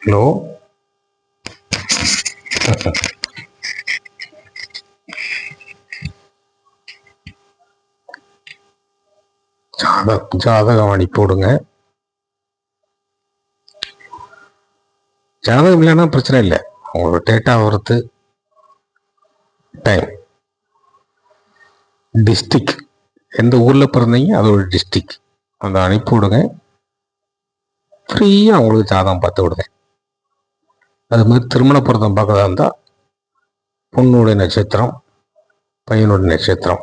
Hello. ஜாதகம் அனுப்பி விடுங்க. ஜாதகம் இல்லைன்னா பிரச்சனை இல்லை. உங்களோட date of birth, time, district, எந்த ஊரில் பிறந்தீங்க அதோட டிஸ்ட்ரிக்ட் அதை அனுப்பி விடுங்க. ஃப்ரீயாக உங்களுக்கு ஜாதகம் பார்த்து விடுங்க. அது மாதிரி திருமண பொருத்தம் பார்க்கறதா இருந்தால் பொண்ணுடைய நட்சத்திரம், பையனுடைய நட்சத்திரம்,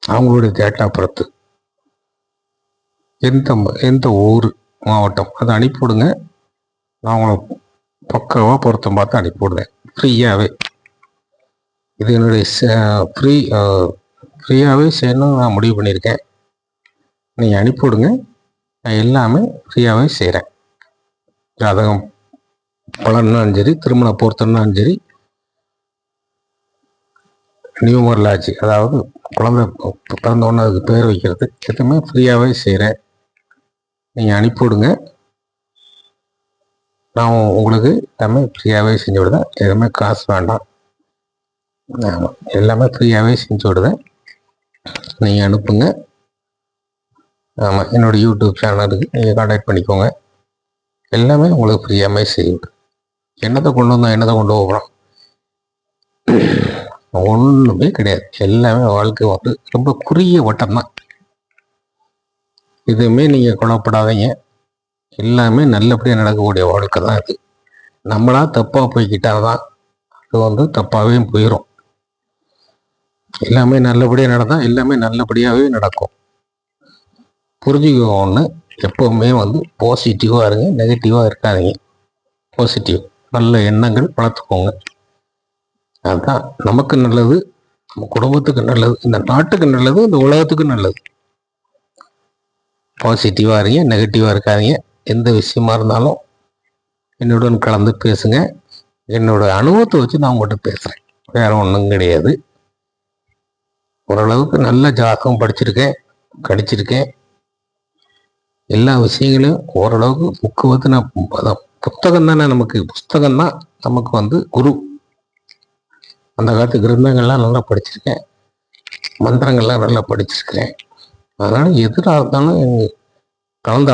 அவங்களுடைய டேட் ஆஃப் பர்த், எந்த ஊர், மாவட்டம் அதை அனுப்பி விடுங்க. நான் உங்களை பக்காவாக பொருத்தம் பார்த்து அனுப்பி விடுவேன் ஃப்ரீயாகவே. இது என்னுடைய ஃப்ரீயாகவே செய்யணும்னு நான் முடிவு பண்ணியிருக்கேன். நீங்கள் அனுப்பி விடுங்க, நான் எல்லாமே ஃப்ரீயாகவே செய்கிறேன். ஜாதகம் பலன்னாலும் சரி, திருமண பொருத்தம்னாலும் சரி, நியூமரலாஜி அதாவது குழந்தை பிறந்த உடனே அதுக்கு பேர் வைக்கிறது எதுவுமே ஃப்ரீயாகவே செய்கிறேன். நீங்கள் அனுப்பி விடுங்க, நான் உங்களுக்கு எல்லாமே ஃப்ரீயாகவே செஞ்சு விடுவேன். எதுவுமே காசு வேண்டாம். ஆமாம், எல்லாமே ஃப்ரீயாகவே செஞ்சு விடுவேன். நீங்கள் அனுப்புங்க. ஆமாம், என்னோடய யூடியூப் சேனலுக்கு நீங்கள் கான்டாக்ட் பண்ணிக்கோங்க. எல்லாமே உங்களுக்கு ஃப்ரீயாகவே செய்யுங்க. என்னத்தை கொண்டு வந்தோம், என்னத்தை கொண்டு போகிறோம், ஒன்றுமே கிடையாது. எல்லாமே வாழ்க்கை வந்து ரொம்ப குறுகிய வட்டம்தான். இதுவுமே நீங்கள் குழப்பப்படாதீங்க. எல்லாமே நல்லபடியாக நடக்கக்கூடிய வாழ்க்கை தான் இது. நம்மளா தப்பாக போய்கிட்டால் தான் அது வந்து தப்பாகவே போயிடும். எல்லாமே நல்லபடியாக நடந்தால் எல்லாமே நல்லபடியாகவே நடக்கும். புரிஞ்சுக்கோங்க. ஒன்று, எப்போவுமே வந்து பாசிட்டிவாக இருங்க, நெகட்டிவாக இருக்காதீங்க. பாசிட்டிவ், நல்ல எண்ணங்கள் வளர்த்துக்கோங்க. அதுதான் நமக்கு நல்லது, நம்ம குடும்பத்துக்கு நல்லது, இந்த நாட்டுக்கு நல்லது, இந்த உலகத்துக்கு நல்லது. பாசிட்டிவாக இருங்க, நெகட்டிவாக இருக்காதீங்க. எந்த விஷயமா இருந்தாலும் என்னுடன் கலந்து பேசுங்க. என்னோட அனுபவத்தை வச்சு நான் உங்கள்கிட்ட பேசுகிறேன், வேற ஒன்றும் கிடையாது. ஓரளவுக்கு நல்ல ஜாதகம் கடிச்சிருக்கேன். எல்லா விஷயங்களையும் ஓரளவுக்கு புக்கு வந்து நான் புத்தகம் தானே புஸ்தகம் தான் நமக்கு வந்து குரு. அந்த காலத்து கிரந்தங்கள்லாம் நல்லா படிச்சிருக்கேன், மந்திரங்கள்லாம் நல்லா படிச்சிருக்கிறேன். அதனால் எதிராக இருந்தாலும் கலந்து